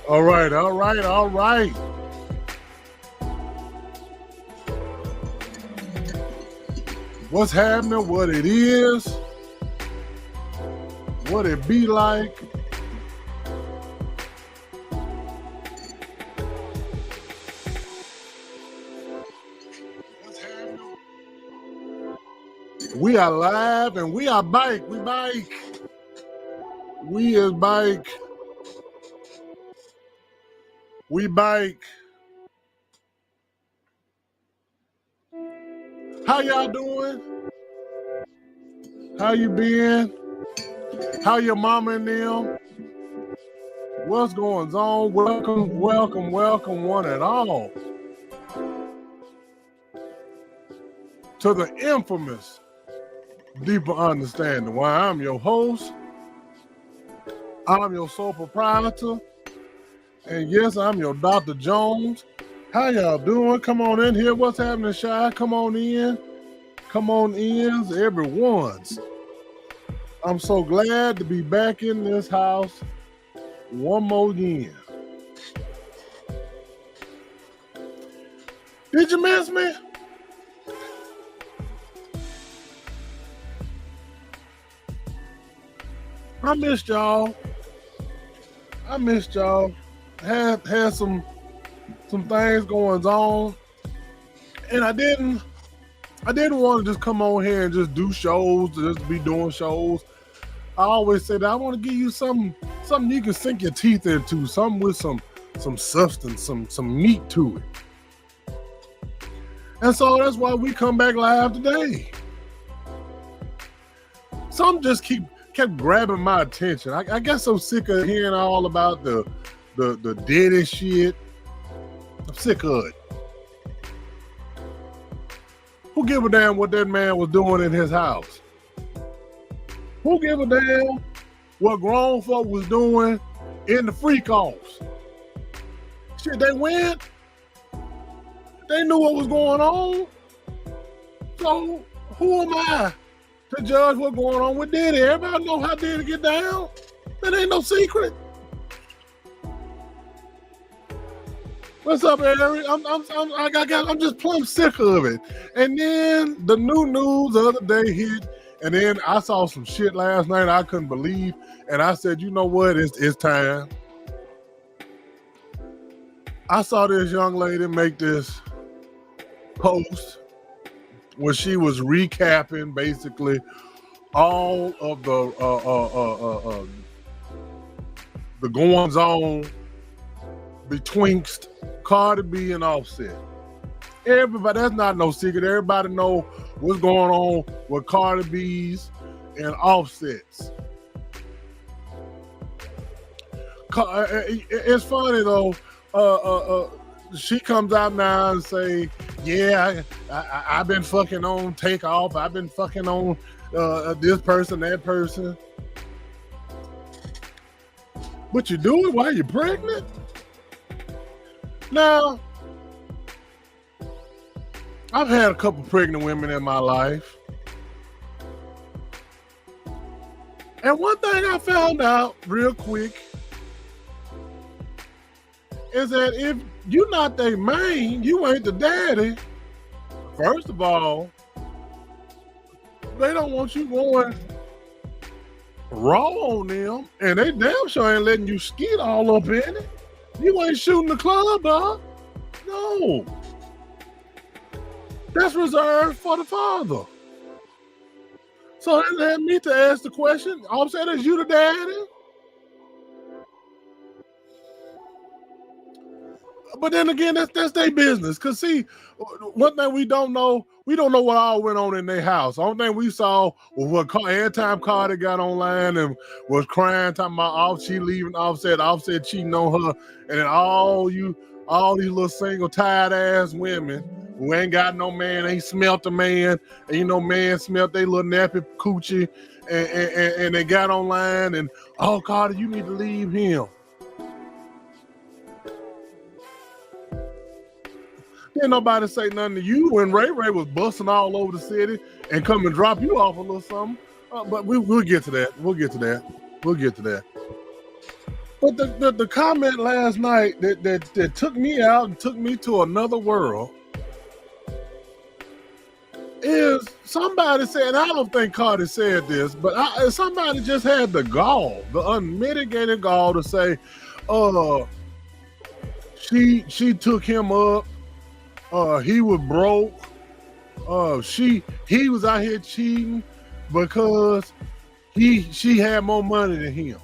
All right, all right, all right. What's happening, what it is, what it be like. What's happening? We are live and we are bike. We bike. We is bike. We bike. How y'all doing? How you been? How your mama and them? What's going on? Welcome, welcome, welcome one and all to the infamous Deeper Understanding. Why I'm your host, I'm your sole proprietor, and yes, I'm your Dr. Jones. How y'all doing? Come on in here. What's happening, Shy? Come on in. Come on in, everyone's. I'm so glad to be back in this house one more again. Did you miss me? I missed y'all. I missed y'all. Had some things going on, and I didn't want to just come on here and just do shows, just be doing shows. I always say that I want to give you something you can sink your teeth into, something with some substance, some meat to it. And so that's why we come back live today. Some just kept grabbing my attention. I got so sick of hearing all about the Diddy shit. I'm sick of it. Who give a damn what that man was doing in his house? Who give a damn what grown folk was doing in the freak offs? Shit, they went. They knew what was going on. So who am I to judge what's going on with Diddy? Everybody know how Diddy get down. That ain't no secret. What's up, Eric? I'm just plumb sick of it. And then the new news the other day hit, and then I saw some shit last night I couldn't believe, and I said, you know what? It's time. I saw this young lady make this post where she was recapping basically all of the goings on betwixt Cardi B and Offset. Everybody, that's not no secret. Everybody know what's going on with Cardi B's and Offsets. It's funny though. She comes out now and say, "Yeah, I've been fucking on Takeoff. I've been fucking on this person, that person." But you do it while you're pregnant? Now, I've had a couple pregnant women in my life. And one thing I found out real quick is that if you're not their main, you ain't the daddy. First of all, they don't want you going raw on them, and they damn sure ain't letting you skid all up in it. You ain't shooting the club, dog. No. That's reserved for the father. So that led me to ask the question, Offset, is you the daddy? But then again, that's their business. Cause see, one thing we don't know what all went on in their house. The only thing we saw was what every time Cardi got online and was crying, talking about she leaving Offset cheating on her, and then all these little single tired ass women who ain't got no man, ain't smelt a man, and you know, man smelt they little nappy coochie, and they got online and, oh, Carter, you need to leave him. Didn't nobody say nothing to you when Ray Ray was busting all over the city and come and drop you off a little something. But we'll get to that. We'll get to that. But the comment last night that took me out and took me to another world is somebody said, I don't think Cardi said this, but somebody just had the gall, the unmitigated gall to say, she took him up. He was broke. He was out here cheating because she had more money than him.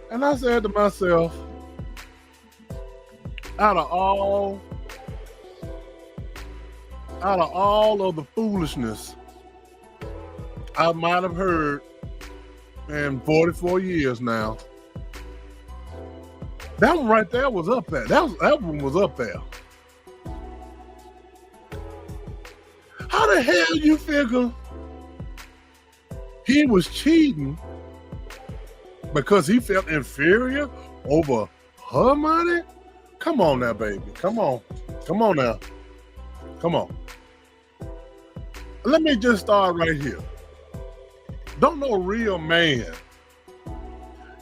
And I said to myself, out of all of the foolishness I might have heard in 44 years now, that one right there was up there. That one was up there. How the hell you figure he was cheating because he felt inferior over her money? Come on now, baby. Come on now. Come on. Let me just start right here. Don't no real man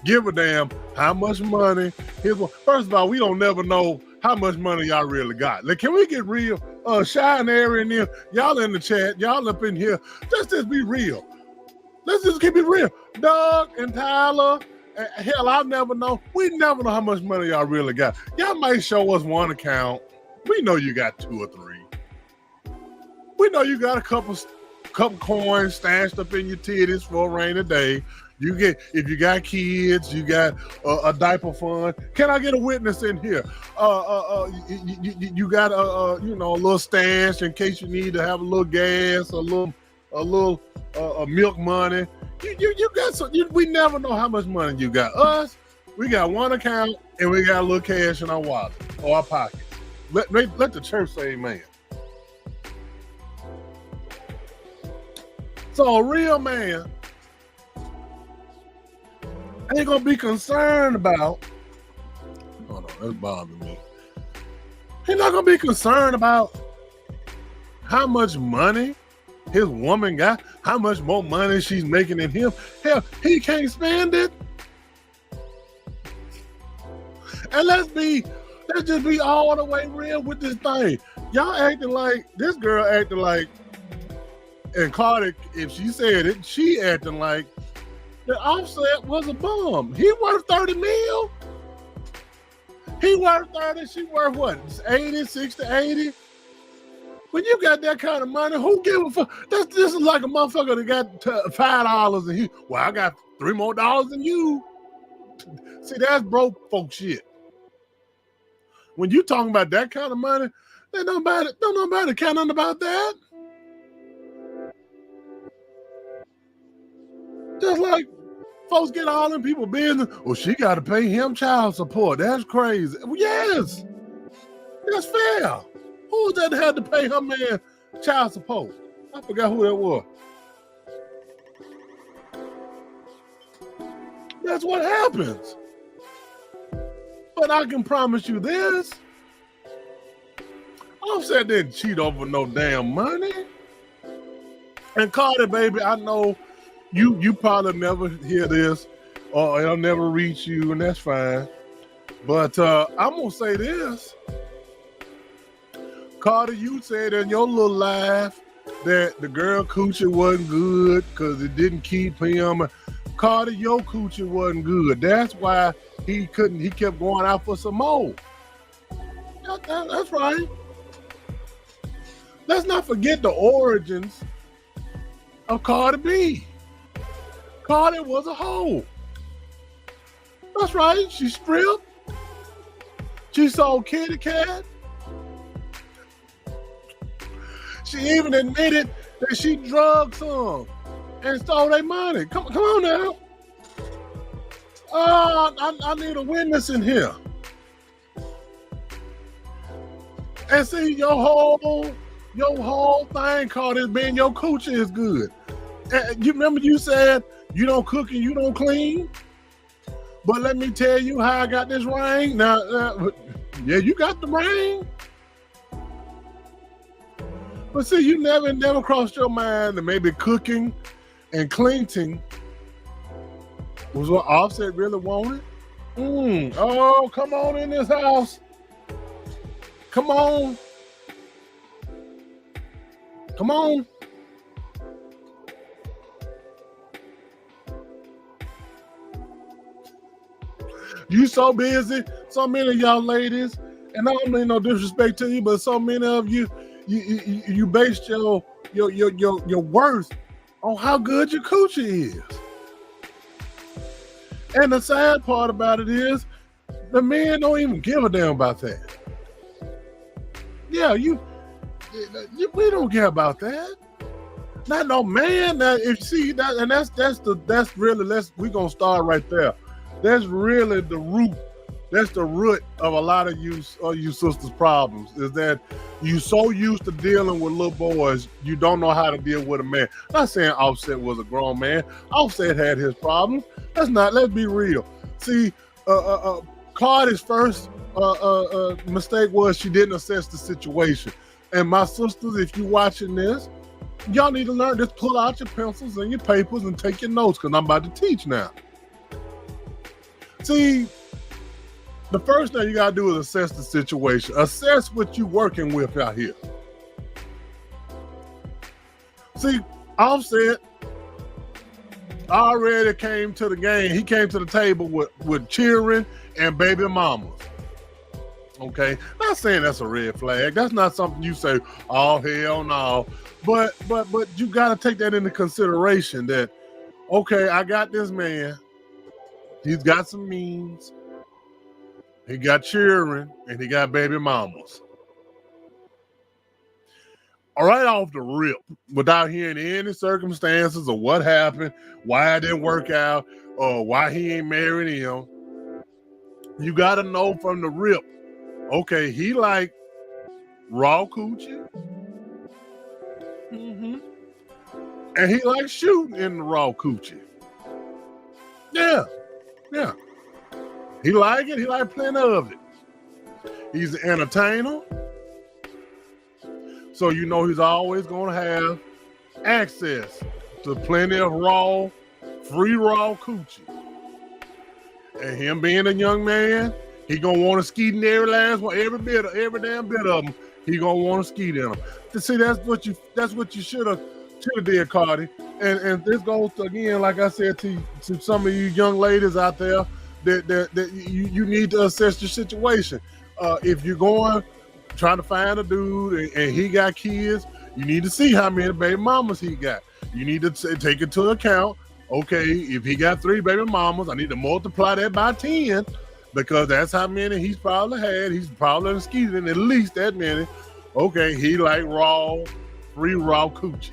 give a damn how much money first of all, we don't never know how much money y'all really got. Like, can we get real? Shy and Aaron in here, y'all in the chat, y'all up in here. Let's just be real. Let's just keep it real. Doug and Tyler, hell, I'll never know. We never know how much money y'all really got. Y'all might show us one account. We know you got 2 or 3. We know you got a couple coins stashed up in your titties for a rainy day. You get, if you got kids, you got a diaper fund. Can I get a witness in here? You got a little stash in case you need to have a little gas, a little milk money. You got some. We never know how much money you got. Us, we got one account and we got a little cash in our wallet or our pocket. Let the church say amen. So a real man ain't gonna be concerned about. Hold on, that's bothering me. He's not gonna be concerned about how much money his woman got, how much more money she's making than him. Hell, he can't spend it. And let's just be all the way real with this thing. Y'all acting like this girl acting like, and Cardi, if she said it, she acting like the Offset was a bum. He worth 30 mil. He worth 30. She worth what? 80, 60, 80. When you got that kind of money, who give a fuck? This is like a motherfucker that got $5 and I got $3 more than you. See, that's broke folk shit. When you talking about that kind of money, don't nobody care nothing about that. Just like folks get all in people's business. Well, she got to pay him child support. That's crazy. Well, yes, that's fair. Who was that had to pay her man child support? I forgot who that was. That's what happens. But I can promise you this. Offset didn't cheat over no damn money. And Cardi, baby, I know you probably never hear this or it'll never reach you, and that's fine. But I'm going to say this. Cardi, you said in your little life that the girl coochie wasn't good because it didn't keep him. Cardi, your coochie wasn't good. That's why he kept going out for some more. That's right. Let's not forget the origins of Cardi B. Cardi was a hoe. That's right. She stripped. She sold kitty cat. She even admitted that she drugged some and stole their money. Come on now. Oh, I need a witness in here. And see, your whole thing called it being your coochie is good. And you remember you said you don't cook and you don't clean? But let me tell you how I got this ring. Now, yeah, you got the ring. But see, you never crossed your mind that maybe cooking and cleaning was what Offset really wanted. Oh, come on in this house. Come on. Come on. You so busy, so many of y'all ladies, and I don't mean no disrespect to you, but so many of you, you based your worth on how good your coochie is. And the sad part about it is, the men don't even give a damn about that. Yeah, we don't care about that. Not no man. That if you see that, and that's really we gonna start right there. That's really the root. That's the root of a lot of you sisters' problems, is that you so used to dealing with little boys, you don't know how to deal with a man. Not saying Offset was a grown man. Offset had his problems. Let's be real. See, Cardi's first mistake was she didn't assess the situation. And my sisters, if you watching this, y'all need to learn. Just pull out your pencils and your papers and take your notes, because I'm about to teach now. See, the first thing you gotta do is assess the situation. Assess what you're working with out here. See, Offset already came to the game. He came to the table with cheering and baby mamas. Okay, not saying that's a red flag. That's not something you say, oh hell no. But you gotta take that into consideration that, okay, I got this man. He's got some means. He got cheering and he got baby mamas. All right, off the rip, without hearing any circumstances of what happened, why it didn't work out, or why he ain't married him, you got to know from the rip, okay, he like raw coochie. And he like shooting in the raw coochie. Yeah. He like it. He like plenty of it. He's an entertainer. So you know he's always going to have access to plenty of free raw coochie. And him being a young man, he going to want to skeet in every damn bit of them. He going to want to skeet in them. See, that's what you should have did, Cardi. And this goes to, again, like I said to some of you young ladies out there, that you need to assess your situation. If you're going trying to find a dude and he got kids, you need to see how many baby mamas he got. You need to take into account, okay, if he got 3 baby mamas, I need to multiply that by 10, because that's how many he's probably had. He's probably skeeting at least that many. Okay, he like free raw coochie.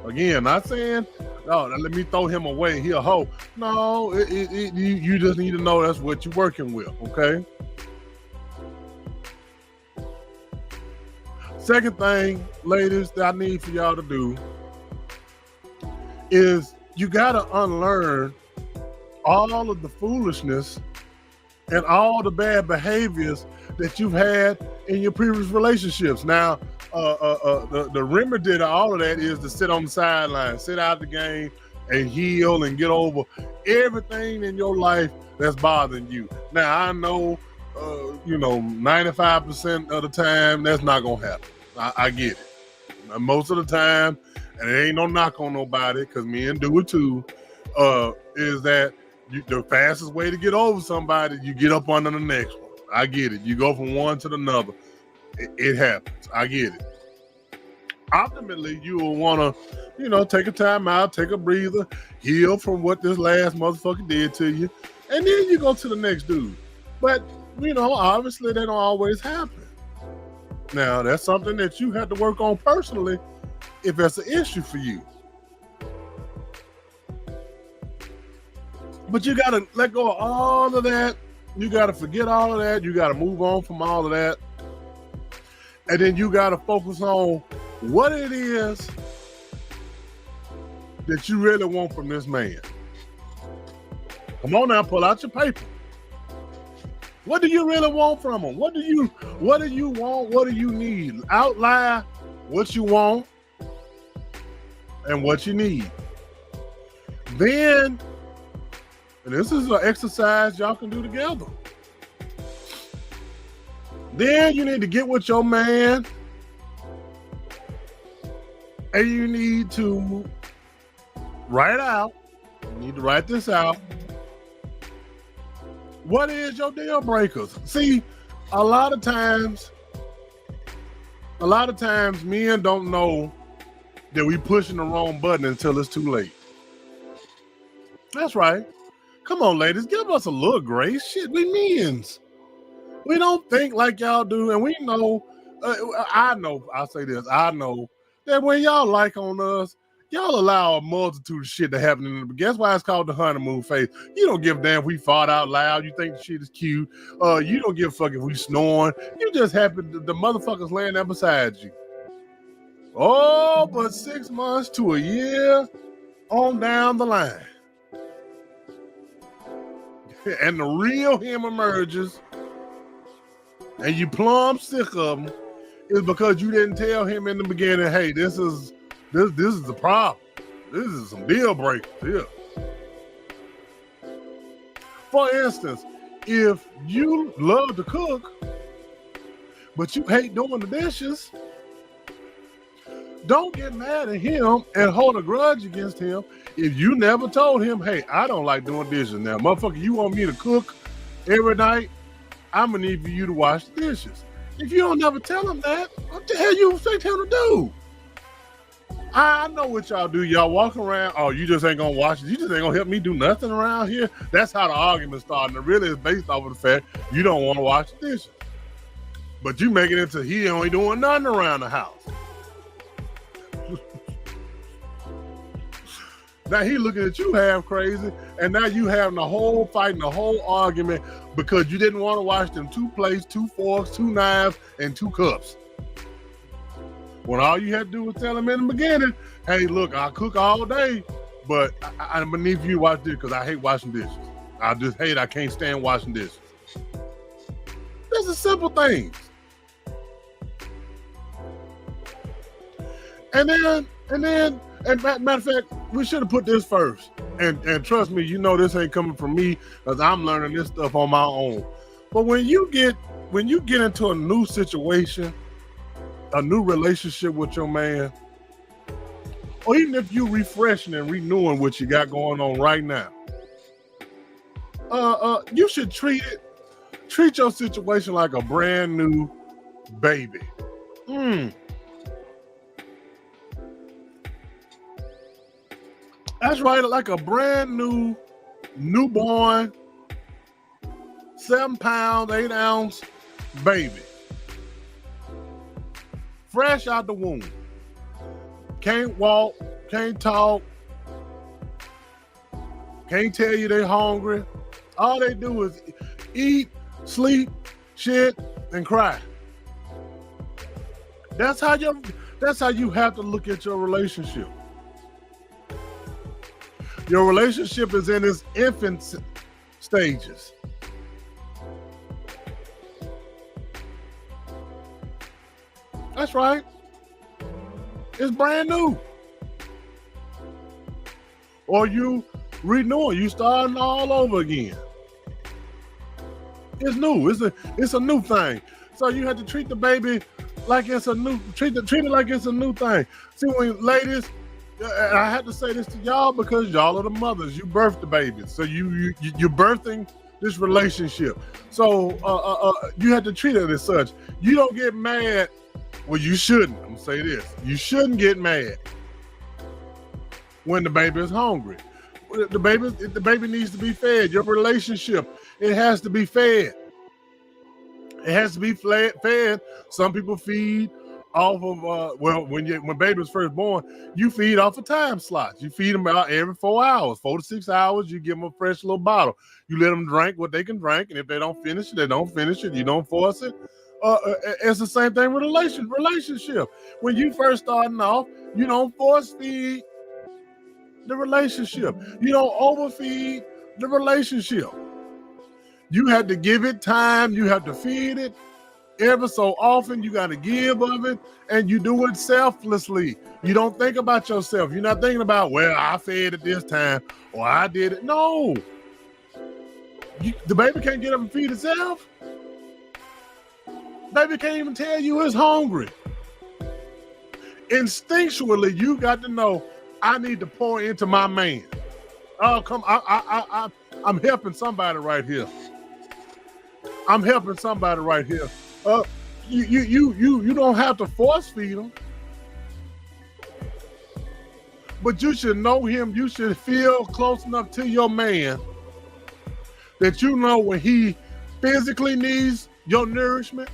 Again, not saying, no, let me throw him away. He a hoe. No, you just need to know that's what you're working with, okay? Second thing, ladies, that I need for y'all to do is you got to unlearn all of the foolishness and all the bad behaviors that you've had in your previous relationships. Now, the remedy to all of that is to sit on the sideline, sit out the game, and heal and get over everything in your life that's bothering you. Now, I know, 95% of the time that's not gonna happen. I get it. Most of the time, and it ain't no knock on nobody, because men do it too, is that the fastest way to get over somebody, you get up under the next one. I get it. You go from one to another. It happens. I get it. Ultimately, you will want to, take a time out, take a breather, heal from what this last motherfucker did to you, and then you go to the next dude. But, obviously that don't always happen. Now, that's something that you have to work on personally if that's an issue for you. But you gotta let go of all of that. You gotta forget all of that. You gotta move on from all of that. And then you gotta focus on what it is that you really want from this man. Come on now, pull out your paper. What do you really want from him? What do you want? What do you need? Outline what you want and what you need. Then, and this is an exercise y'all can do together. Then you need to get with your man and you need to write out. You need to write this out. What is your deal breakers? See, a lot of times men don't know that we pushing the wrong button until it's too late. That's right. Come on, ladies, give us a little grace. Shit, we men's. We don't think like y'all do, and we know, I'll say this, I know that when y'all like on us, y'all allow a multitude of shit to happen in the beginning. That's why it's called the honeymoon phase. You don't give a damn if we fought out loud. You think the shit is cute. You don't give a fuck if we snoring. You just happen the motherfuckers laying there beside you. Oh, but 6 months to a year on down the line. And the real him emerges, and you plumb sick of him, is because you didn't tell him in the beginning, hey, this is the problem. This is some deal breakers here. For instance, if you love to cook, but you hate doing the dishes, don't get mad at him and hold a grudge against him if you never told him, hey, I don't like doing dishes now. Motherfucker, you want me to cook every night? I'm gonna need for you to wash the dishes. If you don't never tell him that, what the hell you expect him to do? I know what y'all do. Y'all walk around, oh, you just ain't gonna wash it. You just ain't gonna help me do nothing around here. That's how the argument started. And it really is based off of the fact you don't want to wash the dishes. But you make it into he ain't doing nothing around the house. Now he looking at you half crazy, and now you having the whole fight and the whole argument because you didn't want to wash them 2 plates, 2 forks, 2 knives, and 2 cups. When all you had to do was tell him in the beginning, hey, look, I cook all day, but I'm gonna need for you to wash dishes because I hate washing dishes. I can't stand washing dishes. These are simple things. And matter of fact, we should have put this first. And trust me, you know this ain't coming from me because I'm learning this stuff on my own. But when you get into a new situation, a new relationship with your man, or even if you refreshing and renewing what you got going on right now, you should treat your situation like a brand new baby. That's right, like a brand new newborn 7-pound, 8-ounce baby. Fresh out the womb. Can't walk, can't talk, can't tell you they're hungry. All they do is eat, sleep, shit, and cry. That's how you have to look at your relationship. Your relationship is in its infant stages. That's right. It's brand new. Or you renewing, you starting all over again. It's new. It's a new thing. So you have to treat the baby like it's a new, treat it like it's a new thing. See, when ladies, I have to say this to y'all because y'all are the mothers. You birthed the babies, so you're birthing this relationship. So you have to treat it as such. You don't get mad. Well, you shouldn't. I'm gonna say this: you shouldn't get mad when the baby is hungry. The baby needs to be fed. Your relationship, it has to be fed. It has to be fed. Some people feed off of well, when baby's first born, you feed off of time slots. You feed them out every 4 hours, 4 to 6 hours. You give them a fresh little bottle. You let them drink what they can drink, and if they don't finish it, they don't finish it. You don't force it. It's the same thing with relationship. When you first starting off, you don't force feed the relationship. You don't overfeed the relationship. You have to give it time. You have to feed it ever so often. You got to give of it, and you do it selflessly. You don't think about yourself. You're not thinking about, well, I fed it this time or I did it. No. The baby can't get up and feed itself. Baby can't even tell you it's hungry. Instinctually, you got to know, I need to pour into my man. Oh, come, I'm helping somebody right here. I'm helping somebody right here. You don't have to force feed them, but you should know him. You should feel close enough to your man that you know when he physically needs your nourishment,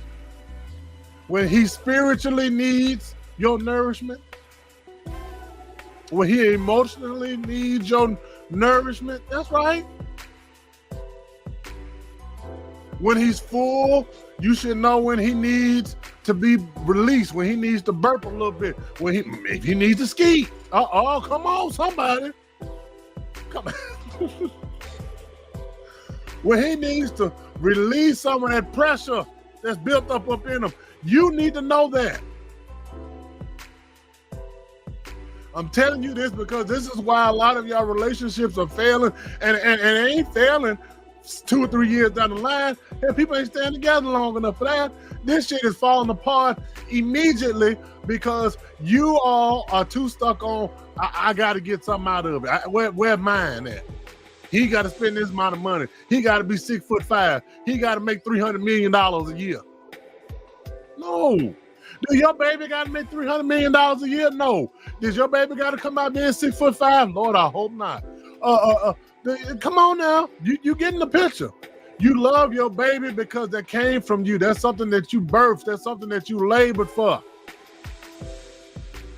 when he spiritually needs your nourishment, when he emotionally needs your nourishment. That's right. When he's full, you should know when he needs to be released, when he needs to burp a little bit, if he needs to ski. Come on, somebody. Come on. When he needs to release some of that pressure that's built up in him. You need to know that. I'm telling you this because this is why a lot of y'all relationships are failing, and it ain't failing 2 or 3 years down the line, and people ain't staying together long enough for that. This shit is falling apart immediately because you all are too stuck on, I got to get something out of it. Where mine at? He got to spend this amount of money. He got to be 6'5". He got to make $300 million a year. No. Do your baby got to make $300 million a year? No. Does your baby got to come out being 6'5"? Lord, I hope not. Come on now. You getting the picture. You love your baby because that came from you. That's something that you birthed. That's something that you labored for.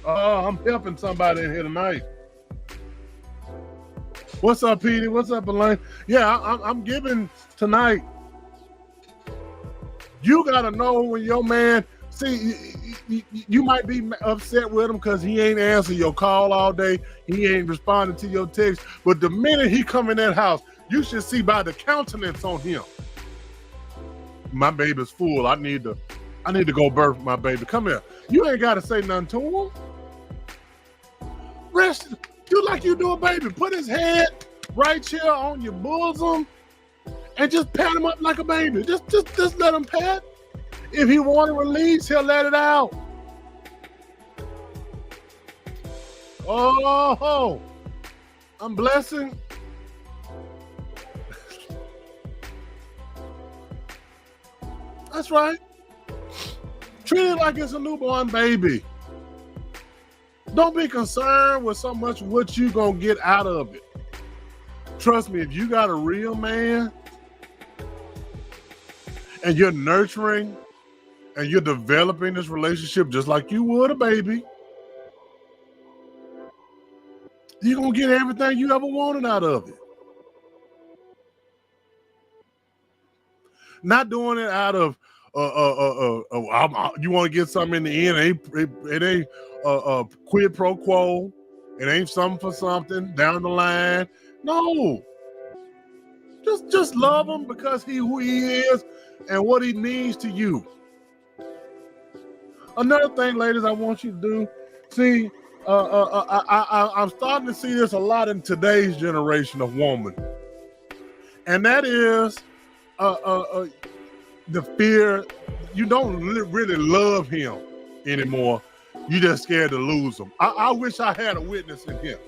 I'm helping somebody in here tonight. What's up, Petey? What's up, Elaine? Yeah, I'm giving tonight. You got to know when your man, see, you might be upset with him because he ain't answering your call all day. He ain't responding to your text. But the minute he come in that house, you should see by the countenance on him. My baby's full. I need to go birth my baby. Come here. You ain't got to say nothing to him. Rest, do like you do a baby. Put his head right here on your bosom and just pat him up like a baby. Just let him pat. If he want to release, he'll let it out. Oh, I'm blessing. That's right. Treat it like it's a newborn baby. Don't be concerned with so much what you gonna get out of it. Trust me, if you got a real man and you're nurturing and you're developing this relationship just like you would a baby, you're gonna get everything you ever wanted out of it. Not doing it out of you want to get something in the end. It ain't quid pro quo. It ain't something for something down the line. No, just love him because who he is and what he means to you. Another thing, ladies, I want you to do. See, I'm starting to see this a lot in today's generation of woman, and that is the fear. You don't really love him anymore. You just scared to lose him. I wish I had a witness in here.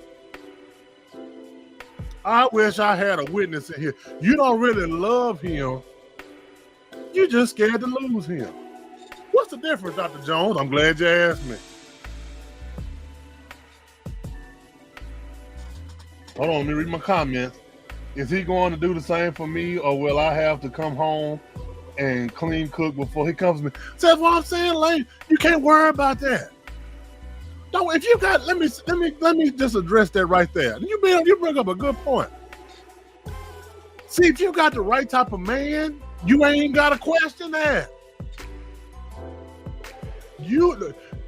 I wish I had a witness in here. You don't really love him. You just scared to lose him. What's the difference, Dr. Jones? I'm glad you asked me. Hold on, let me read my comments. Is he going to do the same for me, or will I have to come home and clean cook before he comes to me. So that's what I'm saying, Lane. You can't worry about that. Don't. If you got, let me just address that right there. You bring up a good point. See, if you got the right type of man, you ain't got to question that.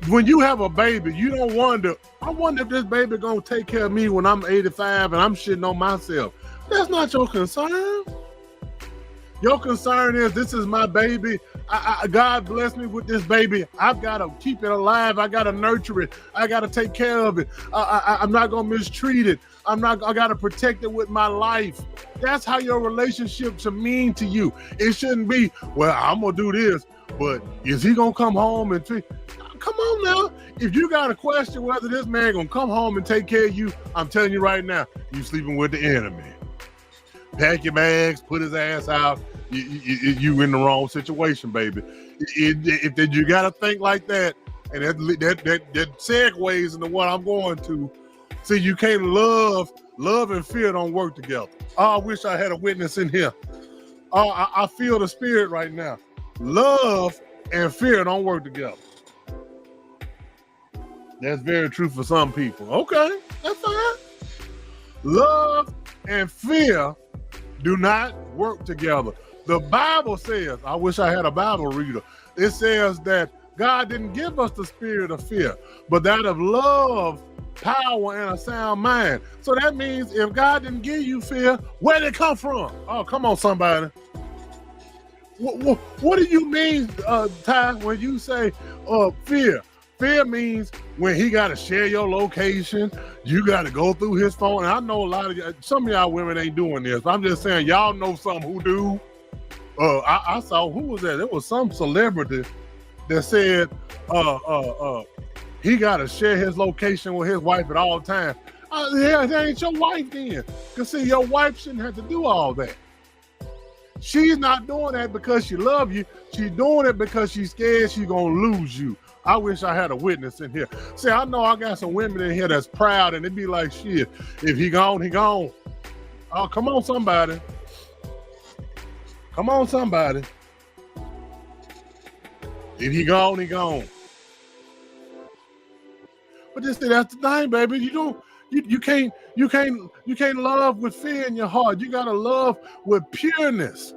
When you have a baby, you don't wonder, I wonder if this baby gonna take care of me when I'm 85 and I'm shitting on myself. That's not your concern. Your concern is, this is my baby. God bless me with this baby. I've got to keep it alive. I got to nurture it. I got to take care of it. I'm not gonna mistreat it. I got to protect it with my life. That's how your relationship should mean to you. It shouldn't be, well, I'm gonna do this, but is he gonna come home and treat? Come on now. If you got a question whether this man gonna come home and take care of you, I'm telling you right now, you sleeping with the enemy. Pack your bags, put his ass out. You in the wrong situation, baby. If you got to think like that, and that segues into what I'm going to. See, you can't love and fear don't work together. Oh, I wish I had a witness in here. Oh, I feel the spirit right now. Love and fear don't work together. That's very true for some people. Okay, that's fine. Love and fear do not work together. The Bible says, I wish I had a Bible reader. It says that God didn't give us the spirit of fear, but that of love, power, and a sound mind. So that means if God didn't give you fear, where did it come from? Oh, come on, somebody. What do you mean, Ty, when you say fear? Fear means when he got to share your location, you got to go through his phone. And I know some of y'all women ain't doing this. I'm just saying, y'all know some who do. I saw, who was that? It was some celebrity that said he got to share his location with his wife at all times. Yeah, that ain't your wife then. Because see, your wife shouldn't have to do all that. She's not doing that because she loves you. She's doing it because she's scared she's going to lose you. I wish I had a witness in here. See, I know I got some women in here that's proud, and it be like, shit, if he gone, he gone. Oh, come on, somebody. Come on, somebody. If he gone, he gone. But that's the thing, baby. You can't love with fear in your heart. You gotta love with pureness.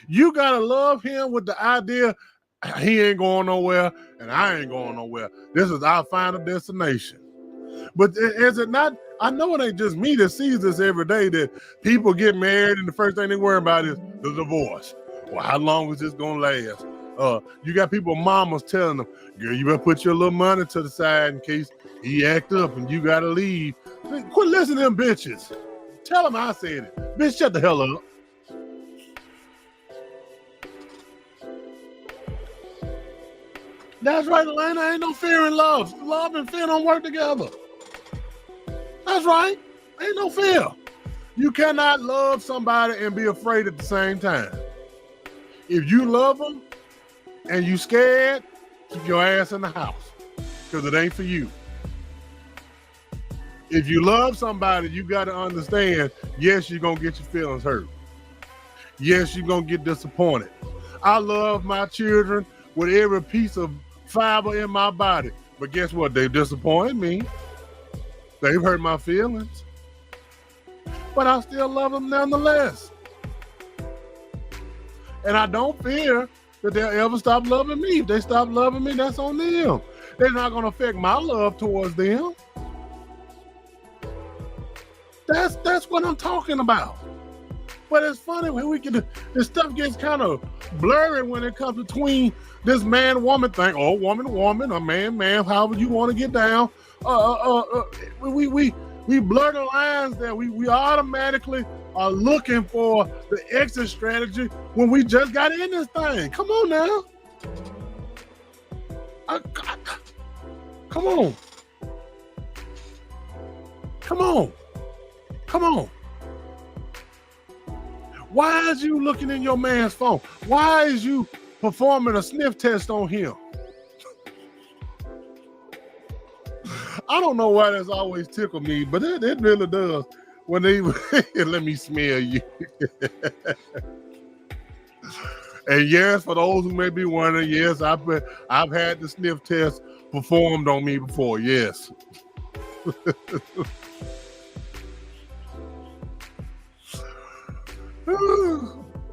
You gotta love him with the idea he ain't going nowhere and I ain't going nowhere. This is our final destination. But is it not? I know it ain't just me that sees this every day, that people get married and the first thing they worry about is the divorce. Well, how long is this gonna last? You got people, mamas telling them, girl, you better put your little money to the side in case he act up and you gotta leave. Quit listening to them bitches. Tell them I said it. Bitch, shut the hell up. That's right, Elena. Ain't no fear in love. Love and fear don't work together. That's right. Ain't no fear. You cannot love somebody and be afraid at the same time. If you love them and you scared, keep your ass in the house because it ain't for you. If you love somebody, you got to understand, yes, you're going to get your feelings hurt. Yes, you're going to get disappointed. I love my children with every piece of fiber in my body. But guess what? They've disappointed me. They've hurt my feelings. But I still love them nonetheless. And I don't fear that they'll ever stop loving me. If they stop loving me, that's on them. They're not going to affect my love towards them. That's what I'm talking about. But it's funny when this stuff gets kind of blurry when it comes between this man-woman thing. Oh, woman, a man, however you want to get down. We blur the lines there. We automatically are looking for the exit strategy when we just got in this thing. Come on now. Come on. Why is you looking in your man's phone? Why is you performing a sniff test on him? I don't know why that's always tickled me, but it really does. when they let me smell you. And yes, for those who may be wondering, yes, I've had the sniff test performed on me before. Yes.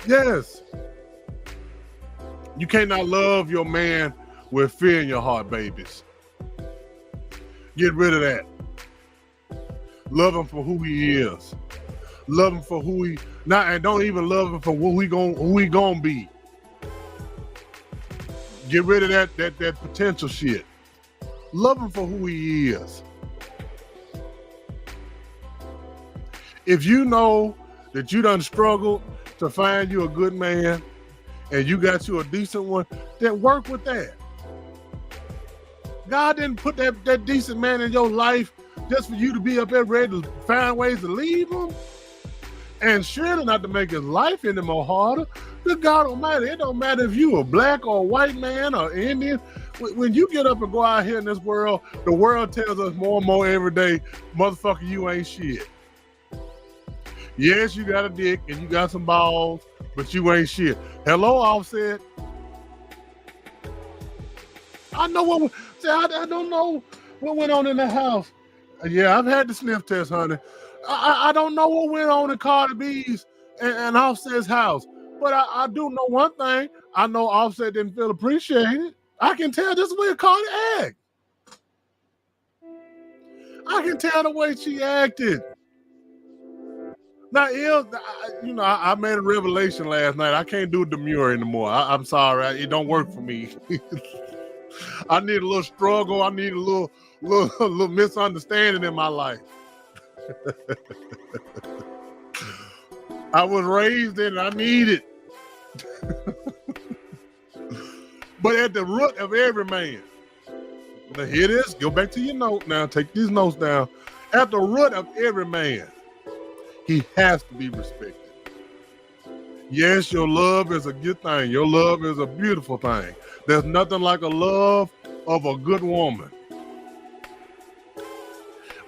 Yes. You cannot love your man with fear in your heart, babies. Get rid of that. Love him for who he is. Love him for who he not, and don't even love him for who he gonna be. Get rid of that potential shit. Love him for who he is. If you know that you done struggled to find you a good man and you got you a decent one, then work with that. God didn't put that decent man in your life just for you to be up there ready to find ways to leave him. And surely not to make his life any more harder. Good God Almighty, it don't matter if you a black or a white man or Indian. When you get up and go out here in this world, the world tells us more and more every day, motherfucker, you ain't shit. Yes, you got a dick and you got some balls, but you ain't shit. Hello, Offset. I know what. See, I don't know what went on in the house. Yeah, I've had the sniff test, honey. I don't know what went on in Cardi B's and Offset's house, but I do know one thing. I know Offset didn't feel appreciated. I can tell just the way Cardi acted. I can tell the way she acted. Now, I made a revelation last night. I can't do demure anymore. I'm sorry. It don't work for me. I need a little struggle. I need a little misunderstanding in my life. I was raised in it. I need it. But at the root of every man, now here it is. Go back to your note now. Take these notes down. At the root of every man, he has to be respected. Yes, your love is a good thing. Your love is a beautiful thing. There's nothing like a love of a good woman.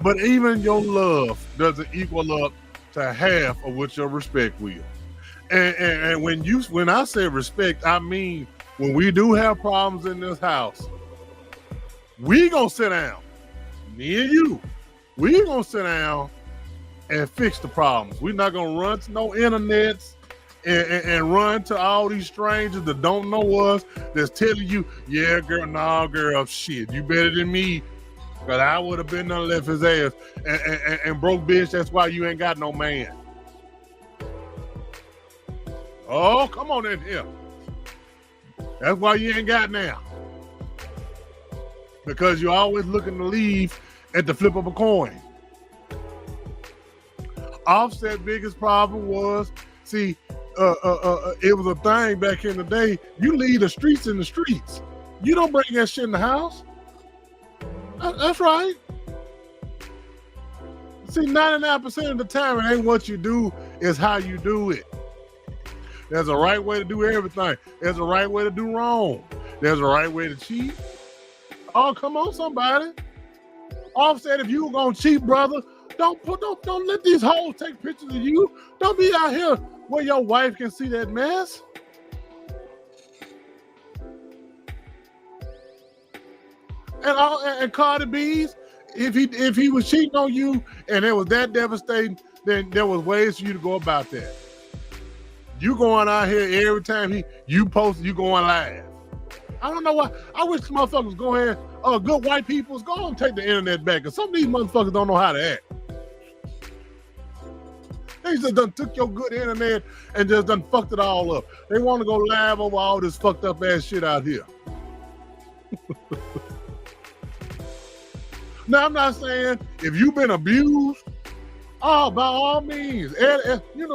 But even your love doesn't equal up to half of what your respect will. And when I say respect, I mean when we do have problems in this house, we gonna sit down, me and you, we gonna sit down and fix the problems. We're not gonna run to no internets and run to all these strangers that don't know us, that's telling you, yeah, girl, nah, girl, shit, you better than me. But I would have been done left his ass. And broke bitch, that's why you ain't got no man. Oh, come on in here. That's why you ain't got now. Because you're always looking to leave at the flip of a coin. Offset biggest problem was, see, it was a thing back in the day. You leave the streets in the streets. You don't bring that shit in the house. That's right. See, 99% of the time, it ain't what you do, it's how you do it. There's a right way to do everything. There's a right way to do wrong. There's a right way to cheat. Oh, come on, somebody. Offset, if you were gonna cheat, brother, don't let these hoes take pictures of you. Don't be out here where your wife can see that mess. And Cardi B's, if he was cheating on you and it was that devastating, then there was ways for you to go about that. You going out here every time you post, you going live. I don't know why. I wish motherfuckers go ahead, good white peoples, go and take the internet back. Because some of these motherfuckers don't know how to act. They just done took your good internet and just done fucked it all up. They want to go live over all this fucked up ass shit out here. Now, I'm not saying if you've been abused, by all means, you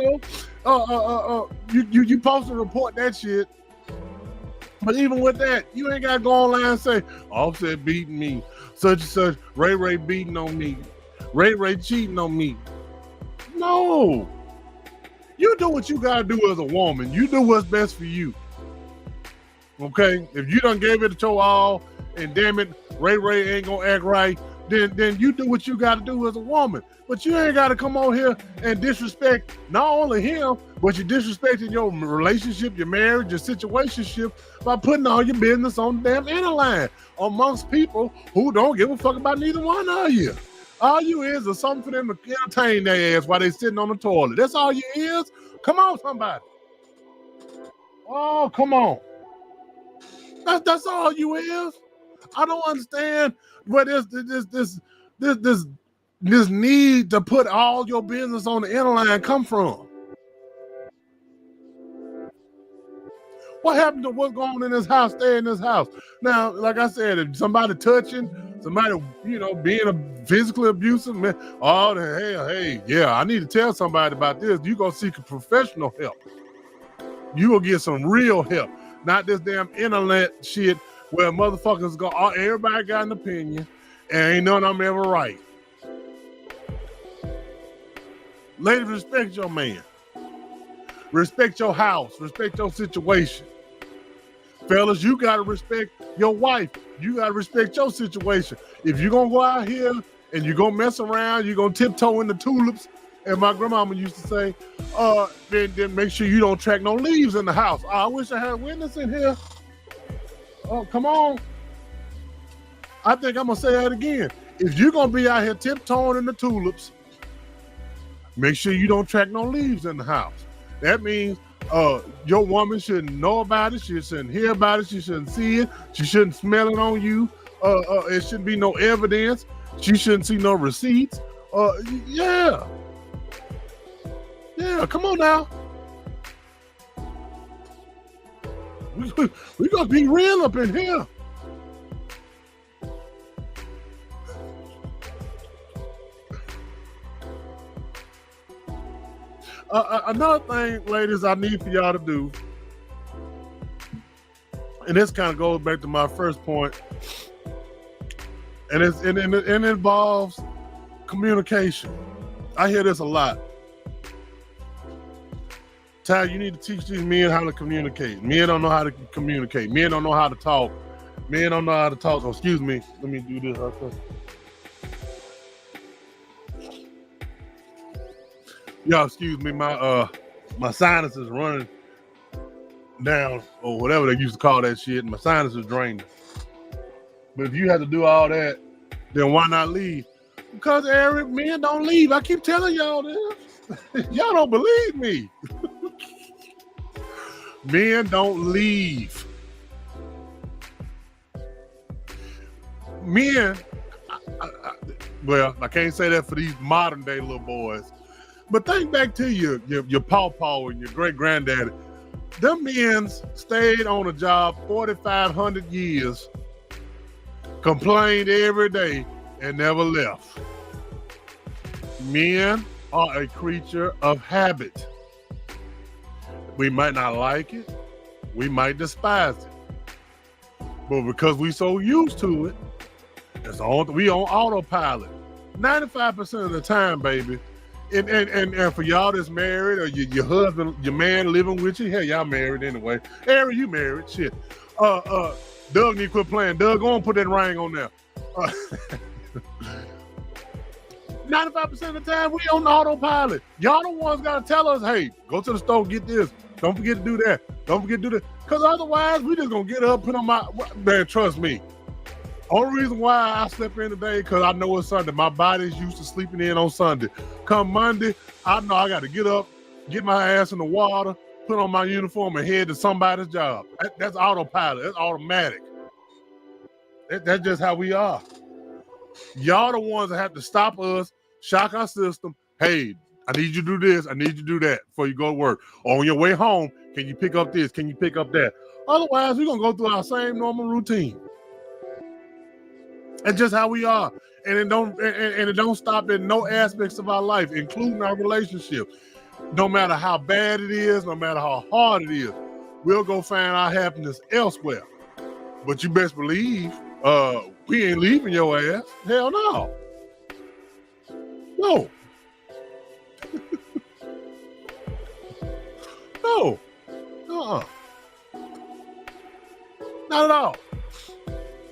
supposed to report that shit. But even with that, you ain't got to go online and say, Offset beating me, such and such, Ray beating on me, Ray cheating on me. No. You do what you got to do as a woman. You do what's best for you. Okay? If you done gave it your all, and damn it, Ray ain't going to act right, then you do what you got to do as a woman. But you ain't got to come on here and disrespect not only him, but you're disrespecting your relationship, your marriage, your situationship by putting all your business on the damn interline amongst people who don't give a fuck about neither one of you. All you is something for them to entertain their ass while they sitting on the toilet. That's all you is. Come on, somebody. Oh, come on. That's all you is. I don't understand where this need to put all your business on the interline come from. What happened to what's going on in this house? Stay in this house. Now, like I said, if somebody touching, somebody, being a physically abusive, man, oh the hell, hey, yeah, I need to tell somebody about this. You go seek a professional help. You will get some real help, not this damn internet shit where motherfuckers go, everybody got an opinion, and ain't none of them ever right. Ladies, respect your man. Respect your house. Respect your situation. Fellas, you got to respect your wife. You got to respect your situation. If you're going to go out here and you're going to mess around, you're going to tiptoe in the tulips, and my grandmama used to say, then make sure you don't track no leaves in the house. I wish I had a witness in here. Oh, come on. I think I'm going to say that again. If you're going to be out here tiptoeing in the tulips, make sure you don't track no leaves in the house. That means your woman shouldn't know about it. She shouldn't hear about it. She shouldn't see it. She shouldn't smell it on you. It shouldn't be no evidence. She shouldn't see no receipts. Yeah. Yeah, come on now. We gonna be real up in here. Another thing, ladies, I need for y'all to do, and this kind of goes back to my first point, and it involves communication. I hear this a lot. Ty, you need to teach these men how to communicate. Men don't know how to communicate. Men don't know how to talk. Men don't know how to talk. Oh, excuse me. Let me do this real quick. Y'all, excuse me. My sinus is running down, or whatever they used to call that shit. My sinus is draining. But if you have to do all that, then why not leave? Because Eric, men don't leave. I keep telling y'all this. Y'all don't believe me. Men don't leave. Men, well, I can't say that for these modern day little boys, but think back to your pawpaw and your great granddaddy. Them men stayed on a job 4,500 years, complained every day, and never left. Men are a creature of habit. We might not like it, we might despise it, but because we so used to it, we on autopilot 95% of the time, baby. And for y'all that's married, or your husband, your man living with you, hell, y'all married anyway. Aaron, you married, shit. Doug need to quit playing. Doug, go and put that ring on there. 95% of the time, we on autopilot. Y'all the ones gotta tell us, hey, go to the store, get this. Don't forget to do that. Don't forget to do that. Because otherwise, we just gonna get up, put on man, trust me. Only reason why I slept in today, because I know it's Sunday. My body's used to sleeping in on Sunday. Come Monday, I know I got to get up, get my ass in the water, put on my uniform, and head to somebody's job. That's autopilot. That's automatic. That's just how we are. Y'all the ones that have to stop us, shock our system. Hey, I need you to do this. I need you to do that before you go to work. Or on your way home, can you pick up this? Can you pick up that? Otherwise, we're going to go through our same normal routine. That's just how we are. And it don't stop in no aspects of our life, including our relationship. No matter how bad it is, no matter how hard it is, we'll go find our happiness elsewhere. But you best believe we ain't leaving your ass. Hell no. No. No. Not at all.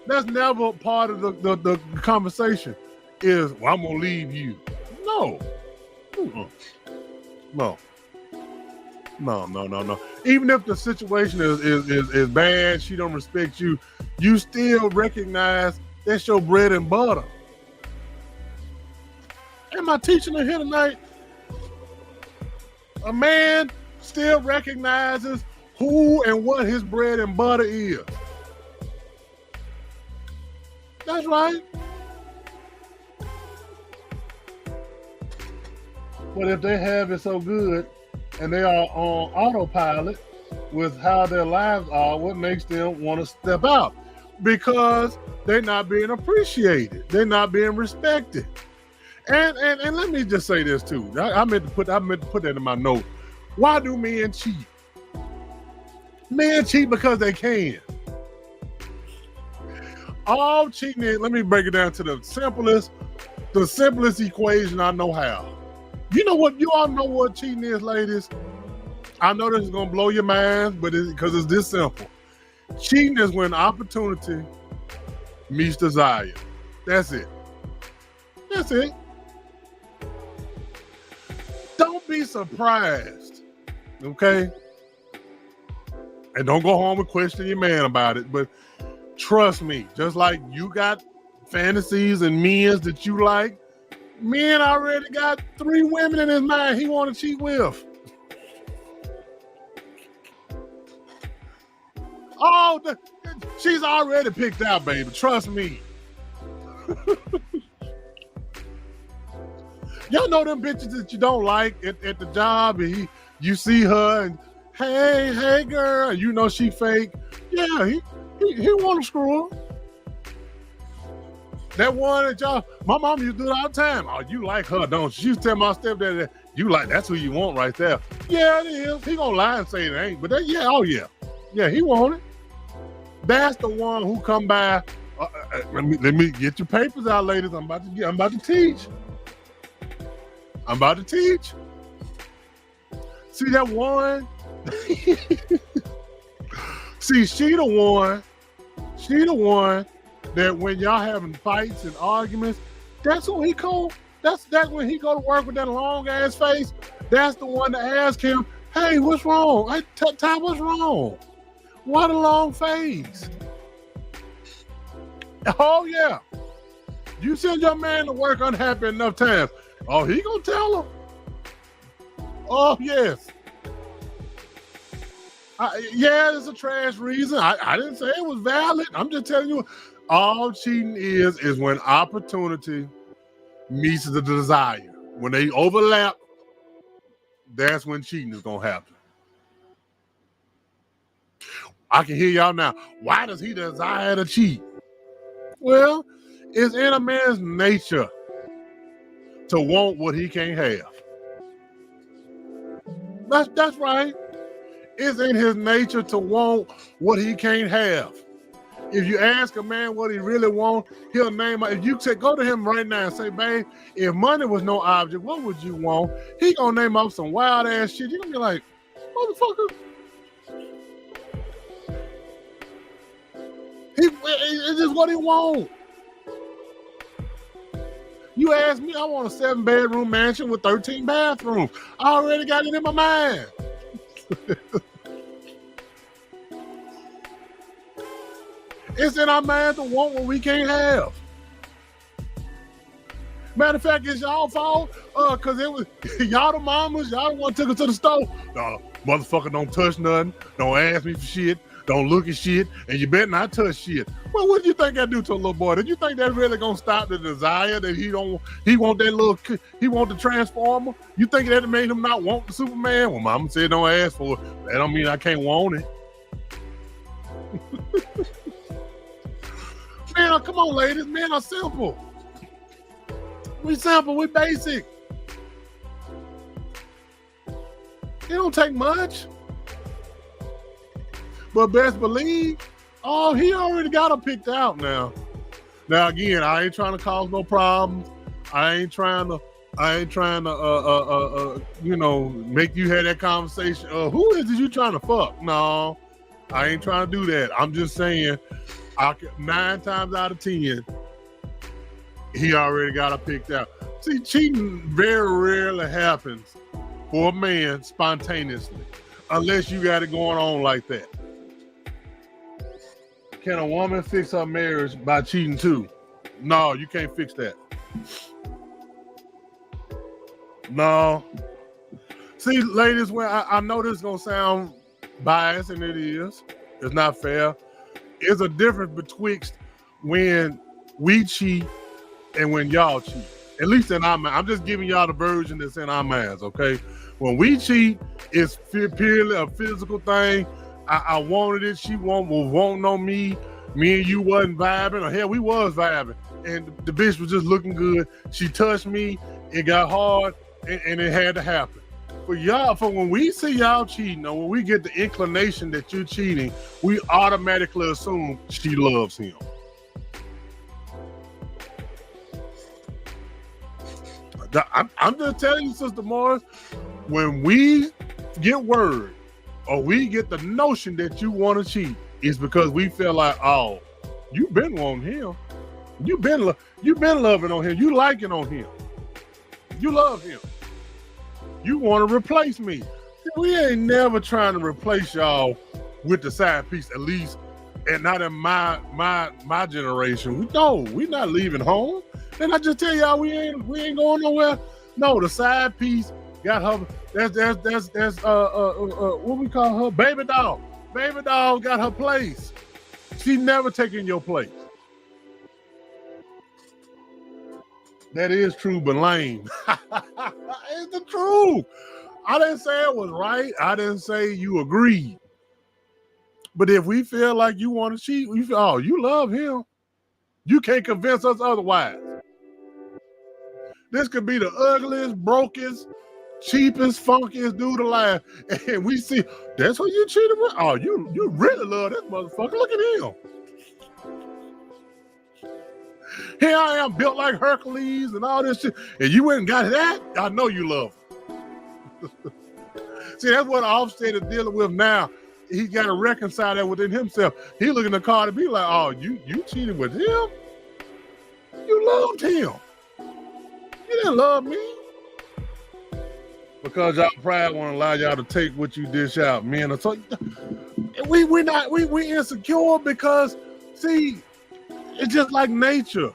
That's never part of the conversation. is, well, I'm gonna leave you. No. Mm-mm. No. No. Even if the situation is bad, she don't respect you, you still recognize that's your bread and butter. Am I teaching her here tonight? A man still recognizes who and what his bread and butter is. That's right. But if they have it so good and they are on autopilot with how their lives are, what makes them want to step out? Because they're not being appreciated. They're not being respected. And let me just say this too. I meant to put that in my note. Why do men cheat? Men cheat because they can. All cheating is, let me break it down to the simplest equation I know how. You know what? You all know what cheating is, ladies. I know this is gonna blow your mind, but because it's this simple. Cheating is when opportunity meets desire. That's it. That's it. Don't be surprised, okay? And don't go home and question your man about it. But trust me, just like you got fantasies and men that you like, men already got 3 women in his mind he want to cheat with. Oh, she's already picked out, baby. Trust me. Y'all know them bitches that you don't like at the job, and you see her and hey girl, you know she fake. Yeah, he want to screw her. That one that y'all, my mom used to do it all the time. Oh, you like her, don't you? She used to tell my stepdad that you like, that's who you want right there. Yeah, it is. He gonna lie and say it ain't, but yeah, he want it. That's the one who come by. Let me get your papers out, ladies. I'm about to teach. See that one? See, she the one that when y'all having fights and arguments, that's when he go. That's when he go to work with that long ass face. That's the one to ask him, "Hey, what's wrong? Hey, Ty, what's wrong? What a long face." Oh yeah, you send your man to work unhappy enough times. Oh, he gonna tell him. Oh yes. Yeah, it's a trash reason. I didn't say it was valid. I'm just telling you, all cheating is when opportunity meets the desire. When they overlap, that's when cheating is gonna happen. I can hear y'all now. Why does he desire to cheat? Well, it's in a man's nature to want what he can't have. That's right. It's in his nature to want what he can't have. If you ask a man what he really wants, he'll name it. If you say, go to him right now and say, babe, if money was no object, what would you want? He gonna name up some wild ass shit. You're gonna be like, motherfucker. It's just what he want. You ask me, I want a 7-bedroom mansion with 13 bathrooms. I already got it in my mind. It's in our mind to want what we can't have. Matter of fact, it's y'all fault, cause it was y'all the mamas, y'all the one took us to the store. No, motherfucker, don't touch nothing, don't ask me for shit, don't look at shit, and you better not touch shit. Well, what do you think I do to a little boy? Did you think that really gonna stop the desire that he want the Transformer? You think that made him not want the Superman? Well, mama said don't ask for it. That don't mean I can't want it. Man, come on, ladies. Men are simple. We simple. We basic. It don't take much. But best believe, oh, he already got her picked out now. Now again, I ain't trying to cause no problems. I ain't trying to make you have that conversation. Who is it you trying to fuck? No, I ain't trying to do that. I'm just saying, 9 times out of 10, he already got her picked out. See, cheating very rarely happens for a man spontaneously, unless you got it going on like that. Can a woman fix her marriage by cheating too? No, you can't fix that. No. See, ladies, well, I know this is going to sound biased, and it is. It's not fair. There's a difference betwixt when we cheat and when y'all cheat. At least in our mind. I'm just giving y'all the version that's in our minds, okay? When we cheat, it's purely a physical thing. I wanted it. She was wanting on me. Me and you wasn't vibing. Or hell, we was vibing. And the bitch was just looking good. She touched me. It got hard. And it had to happen. For y'all, for when we see y'all cheating, or when we get the inclination that you're cheating, we automatically assume she loves him. I'm just telling you, Sister Morris, when we get word or we get the notion that you want to cheat, it's because we feel like, oh, you've been wanting him. You've been loving on him. You liking on him. You love him. You want to replace me. We ain't never trying to replace y'all with the side piece, at least, and not in my generation. We're not leaving home. And I just tell y'all we ain't going nowhere. No, the side piece got her. That's what we call her, baby doll. Baby doll got her place. She never taking your place. That is true, but lame. It's the truth. I didn't say it was right. I didn't say you agreed. But if we feel like you want to cheat, we feel, oh, you love him. You can't convince us otherwise. This could be the ugliest, brokest, cheapest, funkiest dude alive. And we see, that's what you cheated with? Oh, you really love this motherfucker. Look at him. Here I am, built like Hercules and all this shit. And you went and got that? I know you love him. See, that's what Offset is dealing with now. He got to reconcile that within himself. He looking at the card and be like, oh, you cheated with him? You loved him. You didn't love me. Because y'all pride won't allow y'all to take what you dish out, men. So we insecure because, see, it's just like nature.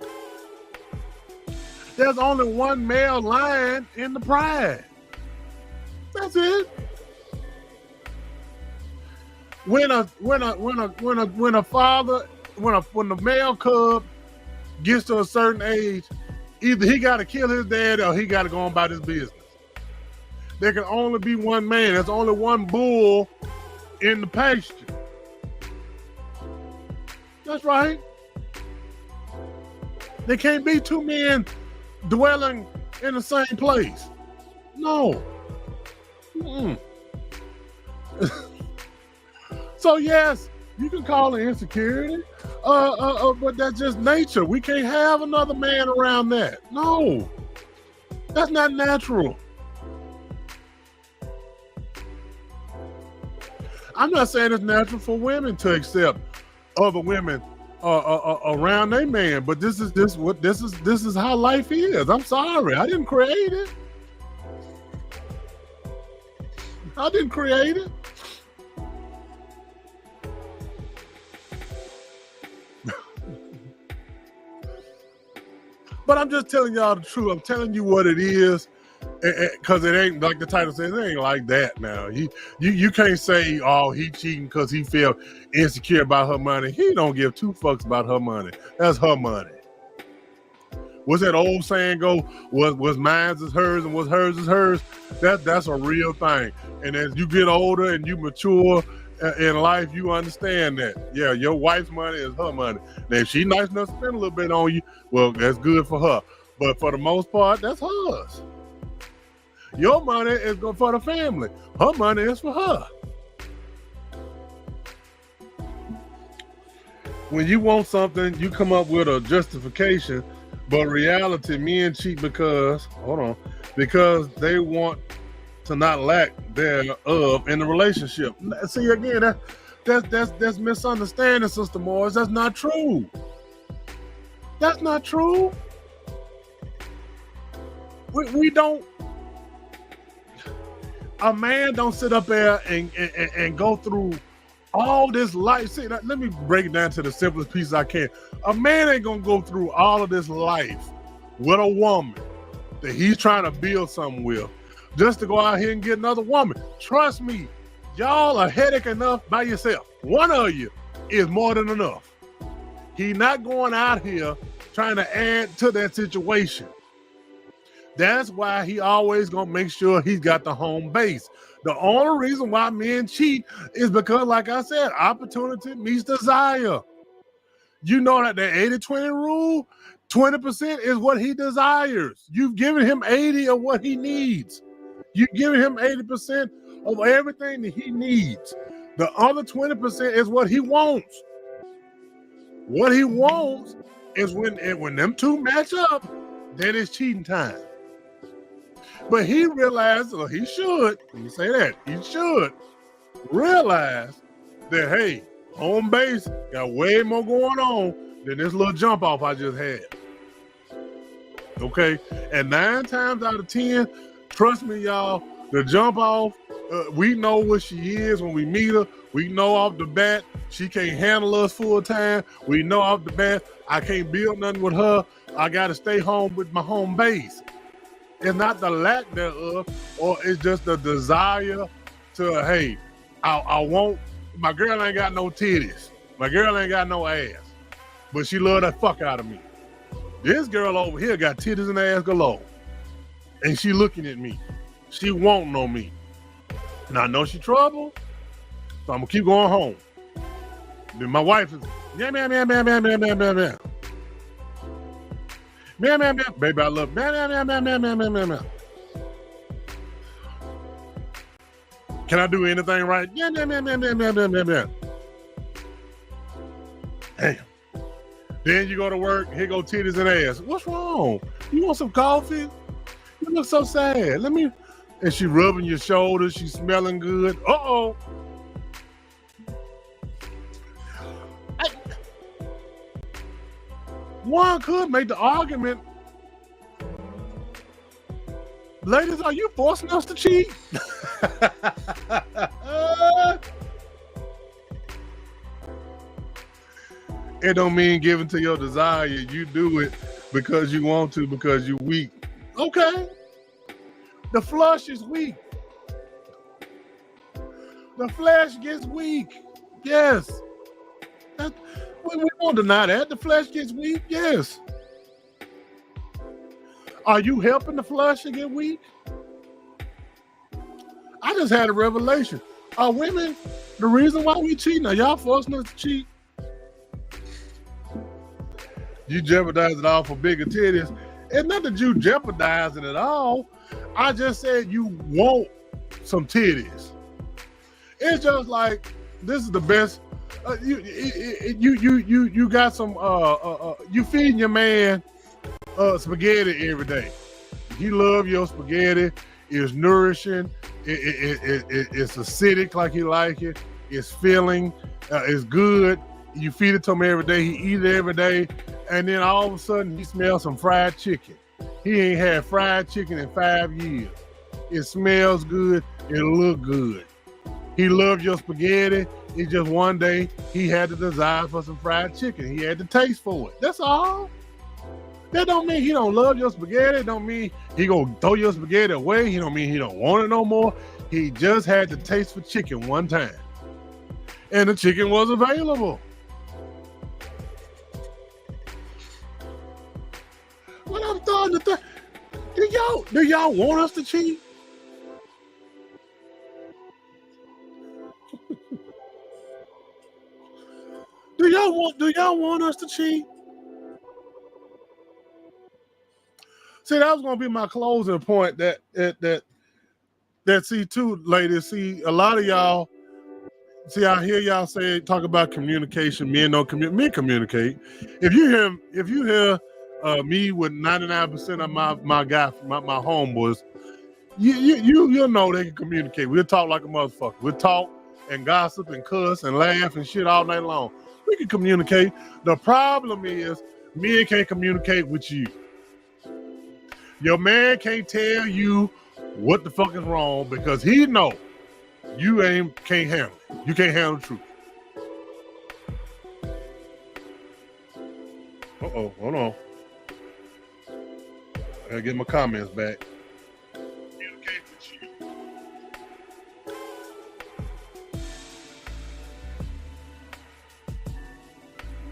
There's only one male lion in the pride. That's it. When the male cub gets to a certain age, either he got to kill his dad or he got to go on about his business. There can only be one man. There's only one bull in the pasture. That's right. There can't be two men dwelling in the same place. No. So yes, you can call it insecurity, but that's just nature. We can't have another man around that. No, that's not natural. I'm not saying it's natural for women to accept other women around their man, but this is how life is. I'm sorry, I didn't create it. I didn't create it. But I'm just telling y'all the truth. I'm telling you what it is, because it ain't like the title says. It ain't like that now. You can't say, oh, he cheating because he feel insecure about her money. He don't give two fucks about her money. That's her money. What's that old saying go? What's mine is hers and what's hers is hers. That's a real thing. And as you get older and you mature in life, you understand that. Yeah, your wife's money is her money. Now, if she's nice enough to spend a little bit on you, well, that's good for her. But for the most part, that's hers. Your money is good for the family. Her money is for her. When you want something, you come up with a justification, but reality, men cheat because they want to not lack thereof in the relationship. See, again, that's misunderstanding, Sister Morris. That's not true. That's not true. we don't. A man don't sit up there and go through all this life. See, let me break it down to the simplest pieces I can. A man ain't gonna go through all of this life with a woman that he's trying to build something with just to go out here and get another woman. Trust me, y'all are headache enough by yourself. One of you is more than enough. He's not going out here trying to add to that situation. That's why he always gonna make sure he's got the home base. The only reason why men cheat is because, like I said, opportunity meets desire. You know that the 80-20 rule, 20% is what he desires. You've given him 80 of what he needs. You've given him 80% of everything that he needs. The other 20% is what he wants. What he wants is when them two match up, then it's cheating time. But he realized, or he should, let me say that, he should realize that, hey, home base got way more going on than this little jump off I just had. Okay? And 9 times out of 10, trust me, y'all, the jump off, we know what she is when we meet her. We know off the bat she can't handle us full time. We know off the bat I can't build nothing with her. I got to stay home with my home base. It's not the lack thereof, or it's just the desire to, hey, I want, my girl ain't got no titties. My girl ain't got no ass, but she love the fuck out of me. This girl over here got titties and ass galore, and she looking at me. She wanting on me. And I know she trouble, so I'm gonna keep going home. Then my wife is, man. Man. Baby, I love man. Can I do anything right? Yeah, man. Damn. Then you go to work, here go titties and ass. What's wrong? You want some coffee? You look so sad. Let me. And she rubbing your shoulders. She smelling good. Uh-oh. One could make the argument, ladies, are you forcing us to cheat? It don't mean giving to your desire. You do it because you want to, because you're weak. Okay. The flush is weak. The flesh gets weak. Yes. We won't deny that. The flesh gets weak. Yes. Are you helping the flesh to get weak? I just had a revelation. Are women the reason why we cheat? Now, y'all forcing us to cheat. You jeopardize it all for bigger titties. It's not that you jeopardizing it all. I just said you want some titties. It's just like, this is the best. You got some. You feeding your man spaghetti every day. He love your spaghetti. It's nourishing. It's acidic like he like it. It's filling. It's good. You feed it to him every day. He eat it every day, and then all of a sudden he smells some fried chicken. He ain't had fried chicken in 5 years. It smells good. It look good. He loved your spaghetti. It's just one day he had the desire for some fried chicken. He had the taste for it. That's all. That don't mean he don't love your spaghetti. It don't mean he gonna throw your spaghetti away. He don't mean he don't want it no more. He just had the taste for chicken one time. And the chicken was available. What I'm starting to think, do y'all want us to cheat? Do y'all want us to cheat? See, that was gonna be my closing point. That see too, ladies. See, a lot of y'all. See, I hear y'all talk about communication. Men don't communicate. Men communicate. If you hear me with 99% of my homeboys, you'll know they can communicate. We'll talk like a motherfucker. We'll talk and gossip and cuss and laugh and shit all night long. We can communicate. The problem is men can't communicate with you. Your man can't tell you what the fuck is wrong because he know you can't handle it. You can't handle the truth. Uh-oh, hold on. I gotta get my comments back. Communicate with you.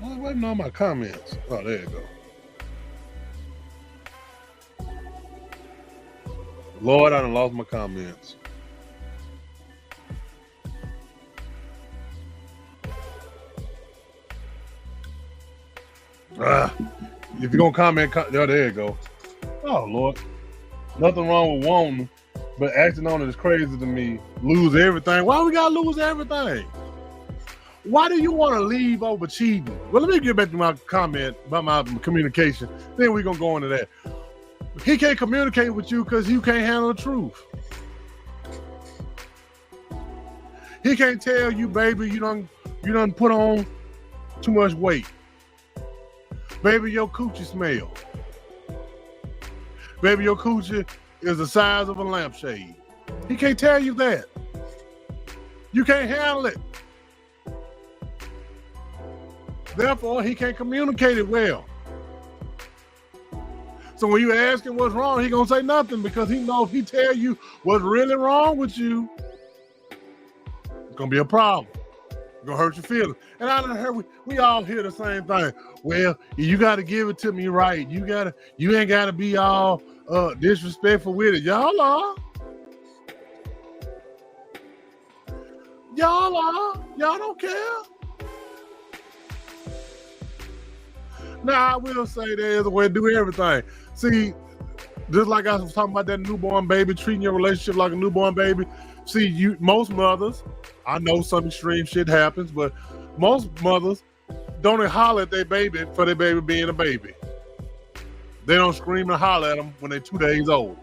I was waiting on my comments. Oh, there you go. Lord, I done lost my comments. If you're gonna comment, oh, there you go. Oh, Lord. Nothing wrong with wanting, but acting on it is crazy to me. Lose everything. Why we gotta lose everything? Why do you want to leave over cheating? Well, let me get back to my comment about my communication. Then we're gonna go into that. He can't communicate with you because you can't handle the truth. He can't tell you, baby, you done put on too much weight. Baby, your coochie smell. Baby, your coochie is the size of a lampshade. He can't tell you that. You can't handle it. Therefore, he can't communicate it well. So when you ask him what's wrong, he gonna say nothing because he knows if he tell you what's really wrong with you, it's gonna be a problem. It's gonna hurt your feelings. And I done heard we all hear the same thing. Well, you gotta give it to me right. You ain't gotta be all disrespectful with it. Y'all are. Y'all don't care. Now, I will say there's a way to do everything. See, just like I was talking about that newborn baby, treating your relationship like a newborn baby. See, most mothers, I know some extreme shit happens, but most mothers don't holler at their baby for their baby being a baby. They don't scream and holler at them when they're 2 days old.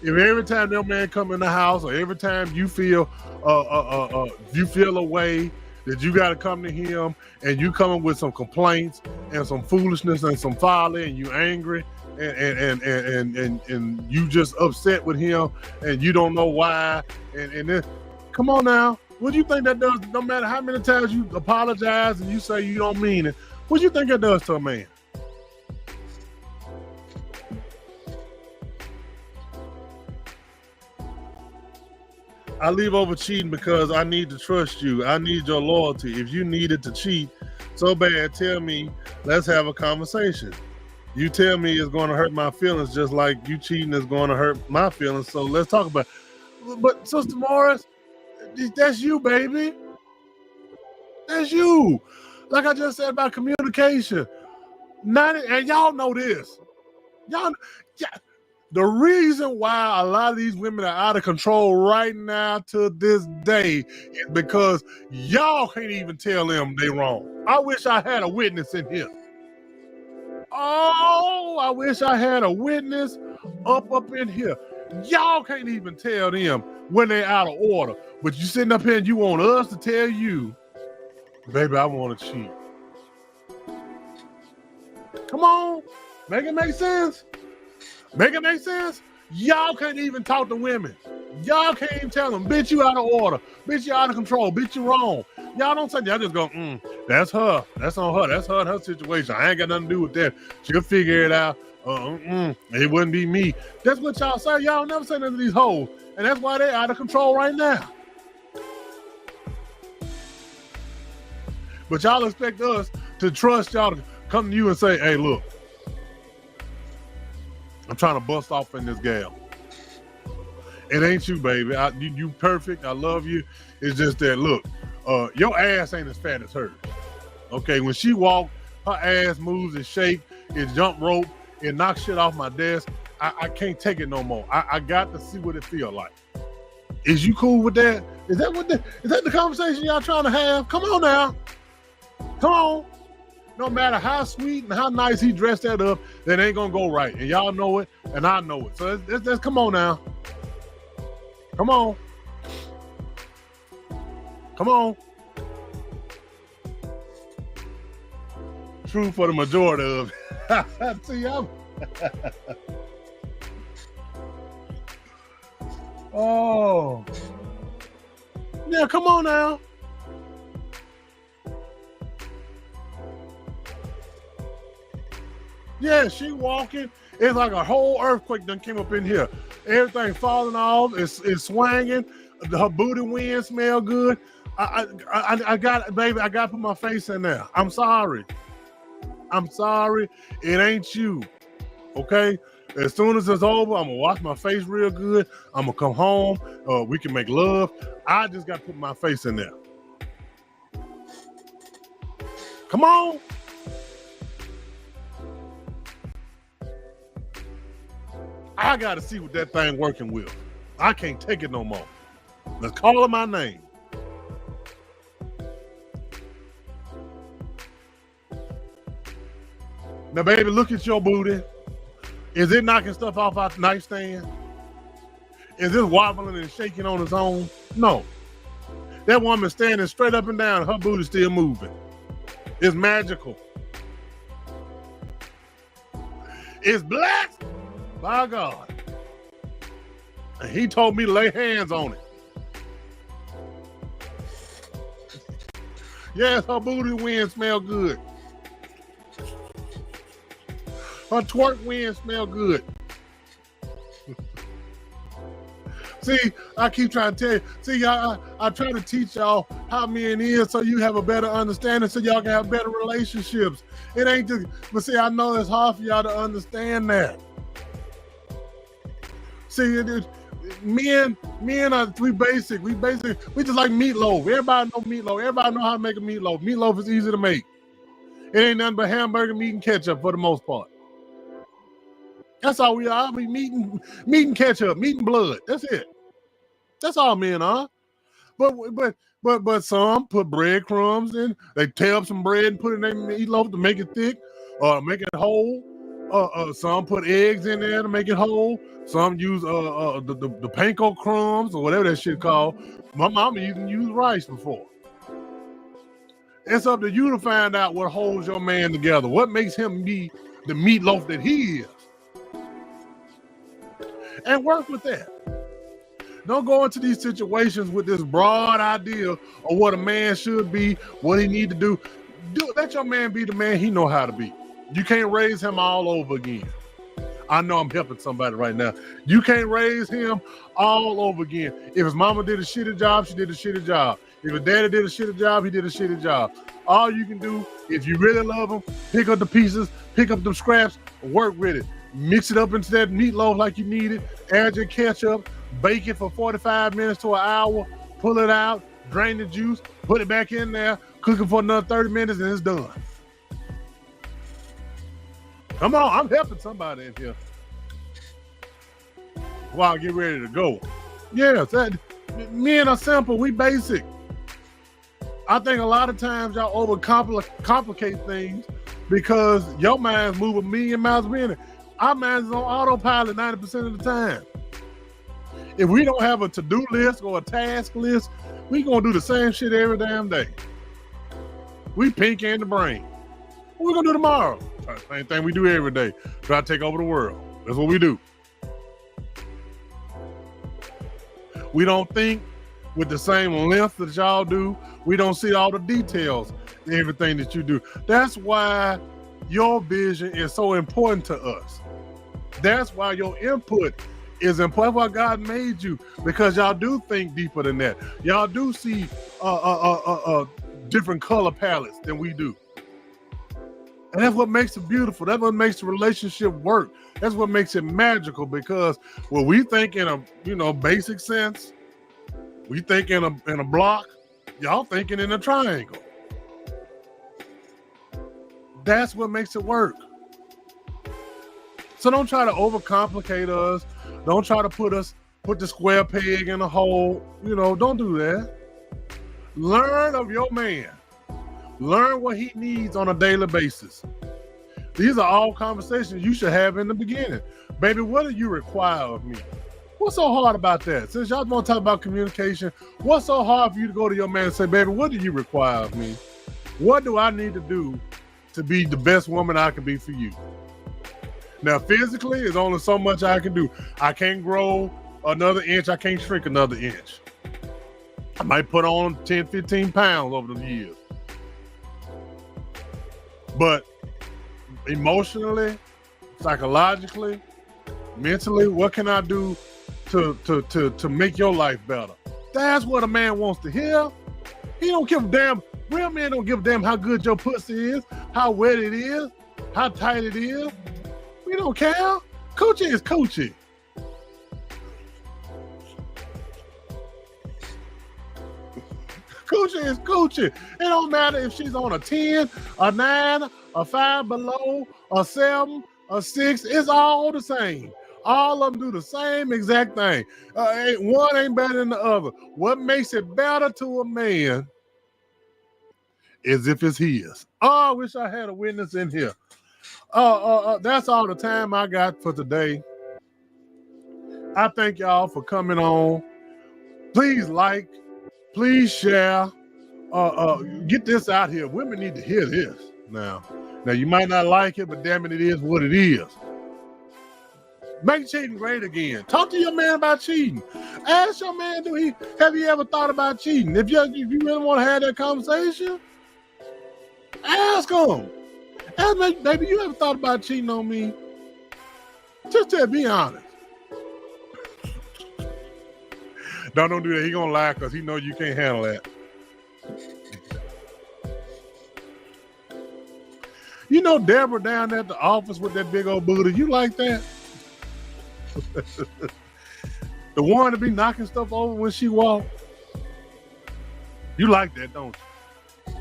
If every time that man come in the house, or every time you feel a way that you got to come to him and you coming with some complaints and some foolishness and some folly and you angry and you just upset with him and you don't know why and then come on now, what do you think that does? No matter how many times you apologize and you say you don't mean it, what do you think that does to a man? I leave over cheating because I need to trust you. I need your loyalty. If you needed to cheat so bad, tell me, let's have a conversation. You tell me it's going to hurt my feelings just like you cheating is going to hurt my feelings. So let's talk about it. But Sister Morris, that's you, baby. That's you. Like I just said about communication. And y'all know this. Yeah. The reason why a lot of these women are out of control right now to this day is because y'all can't even tell them they wrong. I wish I had a witness in here. Oh, I wish I had a witness up in here. Y'all can't even tell them when they're out of order. But you sitting up here and you want us to tell you, baby, I want to cheat. Come on, make it make sense. Make it make sense? Y'all can't even talk to women. Y'all can't even tell them, bitch, you out of order. Bitch, you out of control. Bitch, you wrong. Y'all don't say, y'all just go, that's her. That's on her. That's her and her situation. I ain't got nothing to do with that. She'll figure it out. It wouldn't be me. That's what y'all say. Y'all never say none of these hoes. And that's why they're out of control right now. But y'all expect us to trust y'all to come to you and say, hey, look, I'm trying to bust off in this gal. It ain't you, baby. You perfect. I love you. It's just that, look, your ass ain't as fat as hers. Okay, when she walk, her ass moves and shake, it jump rope, it knocks shit off my desk. I can't take it no more. I got to see what it feel like. Is you cool with that? Is that the conversation y'all trying to have? Come on now. Come on. No matter how sweet and how nice he dressed that up, that ain't gonna go right. And y'all know it, and I know it. So let's come on now. Come on. Come on. True for the majority of it. See, I'm. Oh. Yeah, come on now. Yeah, she walking. It's like a whole earthquake done came up in here. Everything falling off. It's swinging. Her booty wind smell good. I got, baby, I got to put my face in there. I'm sorry. I'm sorry. It ain't you. Okay? As soon as it's over, I'm going to wash my face real good. I'm going to come home. We can make love. I just got to put my face in there. Come on. I got to see what that thing working with. I can't take it no more. Let's call her my name. Now, baby, look at your booty. Is it knocking stuff off our nightstand? Is it wobbling and shaking on its own? No. That woman standing straight up and down, her booty still moving. It's magical. It's blessed by God. And he told me to lay hands on it. Yes, her booty wind smell good. Her twerk wind smell good. See, I keep trying to tell you. See, I try to teach y'all how men is so you have a better understanding, so y'all can have better relationships. It ain't just, but see, I know it's hard for y'all to understand that. See, men are we just like meatloaf. Everybody know meatloaf. Everybody know how to make a meatloaf. Meatloaf is easy to make. It ain't nothing but hamburger, meat, and ketchup for the most part. That's all we are. We meat and ketchup, meat and blood. That's it. That's all men are. But some put breadcrumbs in. They tear up some bread and put it in their meatloaf to make it thick or make it whole. Some put eggs in there to make it whole. Some use the panko crumbs or whatever that shit called. My mama even used rice before. It's up to you to find out what holds your man together. What makes him be the meatloaf that he is. And work with that. Don't go into these situations with this broad idea of what a man should be, what he need to do. Let your man be the man he know how to be. You can't raise him all over again. I know I'm helping somebody right now. You can't raise him all over again. If his mama did a shitty job, she did a shitty job. If his daddy did a shitty job, he did a shitty job. All you can do, if you really love him, pick up the pieces, pick up the scraps, work with it. Mix it up into that meatloaf like you need it, add your ketchup, bake it for 45 minutes to an hour, pull it out, drain the juice, put it back in there, cook it for another 30 minutes, and it's done. Come on, I'm helping somebody in here. While I get ready to go. Yes, men are simple, we basic. I think a lot of times y'all overcomplicate things because your mind's moving a million miles a minute. Our minds is on autopilot 90% of the time. If we don't have a to-do list or a task list, we gonna do the same shit every damn day. We pink in the brain. What we gonna do tomorrow? Same thing we do every day. Try to take over the world. That's what we do. We don't think with the same length that y'all do. We don't see all the details in everything that you do. That's why your vision is so important to us. That's why your input is important. Why God made you, because y'all do think deeper than that. Y'all do see different color palettes than we do. And that's what makes it beautiful. That's what makes the relationship work. That's what makes it magical, because when we think in a basic sense, we think in a block, y'all thinking in a triangle. That's what makes it work. So don't try to overcomplicate us. Don't try to put the square peg in a hole. Don't do that. Learn of your man. Learn what he needs on a daily basis. These are all conversations you should have in the beginning. Baby, what do you require of me? What's so hard about that? Since y'all want to talk about communication, what's so hard for you to go to your man and say, baby, what do you require of me? What do I need to do to be the best woman I can be for you? Now, physically, there's only so much I can do. I can't grow another inch. I can't shrink another inch. I might put on 10, 15 pounds over the years. But emotionally, psychologically, mentally, what can I do to make your life better? That's what a man wants to hear. He don't give a damn. Real men don't give a damn how good your pussy is, how wet it is, how tight it is. We don't care. Coochie is coochie. Coochie is coochie. It don't matter if she's on a 10, a 9, a 5 below, a 7, a 6. It's all the same. All of them do the same exact thing. One ain't better than the other. What makes it better to a man is if it's his. Oh, I wish I had a witness in here. That's all the time I got for today. I thank y'all for coming on. Please like, please share. Get this out here. Women need to hear this now. Now, you might not like it, but damn it, it is what it is. Make cheating great again. Talk to your man about cheating. Ask your man, have you ever thought about cheating? If you really want to have that conversation, ask him. Ask me, baby, you ever thought about cheating on me? Just be honest. Don't do that. He gonna lie because he know you can't handle that. You know Deborah down at the office with that big old booty. You like that? The one to be knocking stuff over when she walk. You like that, don't you?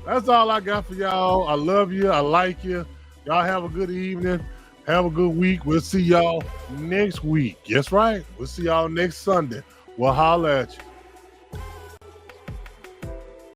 That's all I got for y'all. I love you. I like you. Y'all have a good evening. Have a good week. We'll see y'all next week. That's right. We'll see y'all next Sunday. We'll holler at you.